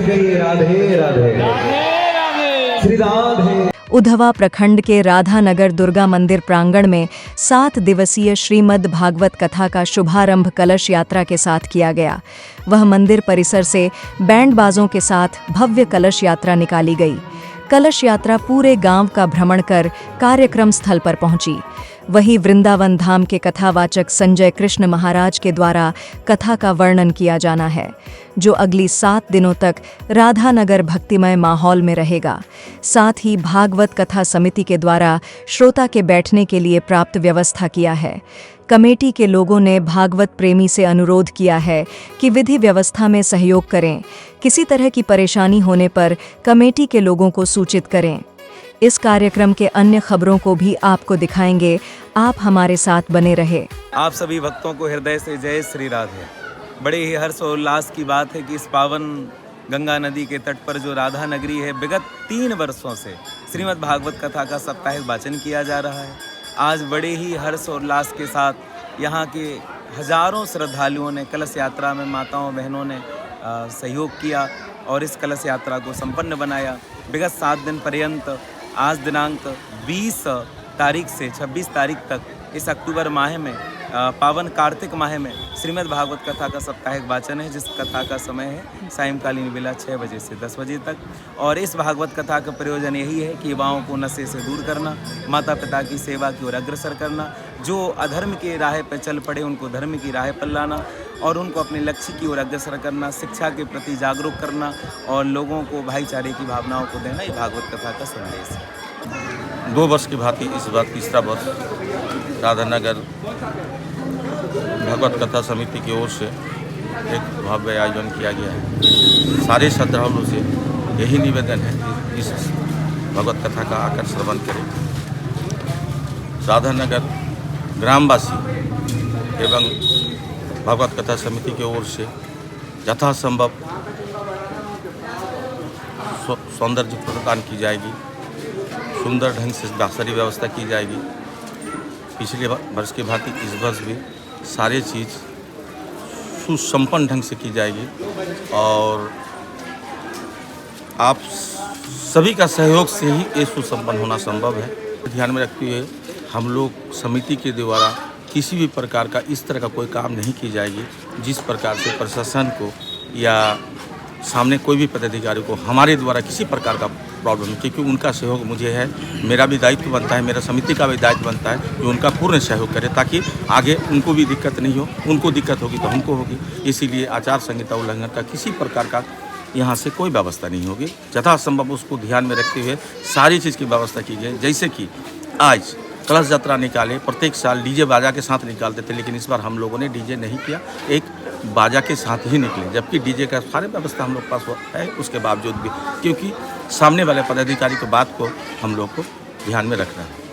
कहिए राधे राधे श्री राधे। उधवा प्रखंड के राधानगर दुर्गा मंदिर प्रांगण में 7 दिवसीय श्रीमद् भागवत कथा का शुभारंभ कलश यात्रा के साथ किया गया। वह मंदिर परिसर से बैंड बाजों के साथ भव्य कलश यात्रा निकाली गई। कलश यात्रा पूरे गांव का भ्रमण कर कार्यक्रम स्थल पर पहुंची। वहीं वृंदावन धाम के कथावाचक संजय कृष्ण महाराज के द्वारा कथा का वर्णन किया जाना है, जो अगली 7 दिनों तक राधानगर भक्तिमय माहौल में रहेगा। साथ ही भागवत कथा समिति के द्वारा श्रोता के बैठने के लिए प्राप्त व्यवस्था किया है। कमेटी के लोगों ने भागवत प्रेमी से अनुरोध किया है कि विधि व्यवस्था में सहयोग करें। किसी तरह की परेशानी होने पर कमेटी के लोगों को सूचित करें। इस कार्यक्रम के अन्य खबरों को भी आपको दिखाएंगे। आप हमारे साथ बने रहे। आप सभी भक्तों को हृदय से जय श्री राधे। बड़े ही हर्ष और उल्लास की बात है कि इस पावन गंगा नदी के तट पर जो राधा नगरी है, विगत 3 वर्षों से श्रीमद् भागवत कथा का साप्ताहिक वाचन किया जा रहा है। आज बड़े ही हर्ष और उल्लास के साथ यहाँ के हजारों श्रद्धालुओं ने कलश यात्रा में माताओं बहनों ने सहयोग किया और इस कलश यात्रा को संपन्न बनाया। विगत 7 दिन पर्यंत आज दिनांक 20 तारीख से 26 तारीख तक इस अक्टूबर माह में पावन कार्तिक माह में श्रीमद् भागवत कथा का साप्ताहिक वाचन है, जिस कथा का समय है सायंकालीन बेला 6 बजे से 10 बजे तक। और इस भागवत कथा का प्रयोजन यही है कि युवाओं को नशे से दूर करना, माता पिता की सेवा की ओर अग्रसर करना, जो अधर्म के राह पर चल पड़े उनको धर्म की राह पर लाना और उनको अपने लक्ष्य की ओर अग्रसर करना, शिक्षा के प्रति जागरूक करना और लोगों को भाईचारे की भावनाओं को देना, ये भागवत कथा का संदेश है। 2 वर्ष की भांति इस बार तीसरा वर्ष राधानगर भगवत कथा समिति की ओर से एक भव्य आयोजन किया गया है। सारे श्रद्धालुओं से यही निवेदन है कि इस भगवत कथा का आकर श्रवण करें। राधानगर ग्रामवासी एवं भगवत कथा समिति की ओर से यथासंभव सौंदर्य प्रदान की जाएगी, सुंदर ढंग से सारी व्यवस्था की जाएगी। पिछले वर्ष की भांति इस वर्ष भी सारी चीज़ सुसंपन्न ढंग से की जाएगी और आप सभी का सहयोग से ही ये सुसंपन्न होना संभव है। ध्यान में रखते हुए हम लोग समिति के द्वारा किसी भी प्रकार का इस तरह का कोई काम नहीं की जाएगी जिस प्रकार से प्रशासन को या सामने कोई भी पदाधिकारी को हमारे द्वारा किसी प्रकार का प्रॉब्लम, क्योंकि उनका सहयोग मुझे है, मेरा भी दायित्व बनता है, मेरा समिति का भी दायित्व बनता है कि उनका पूर्ण सहयोग करें ताकि आगे उनको भी दिक्कत नहीं हो। उनको दिक्कत होगी तो हमको होगी। इसीलिए आचार संहिता उल्लंघन का किसी प्रकार का यहाँ से कोई व्यवस्था नहीं होगी। यथासंभव उसको ध्यान में रखते हुए सारी चीज़ की व्यवस्था की जाए। जैसे कि आज कलश यात्रा निकाले, प्रत्येक साल डीजे बाजा के साथ निकालते थे, लेकिन इस बार हम लोगों ने डीजे नहीं किया, एक बाजा के साथ ही निकले, जबकि डीजे का सारे व्यवस्था हम लोग पास है। उसके बावजूद भी क्योंकि सामने वाले पदाधिकारी की बात को हम लोग को ध्यान में रखना है।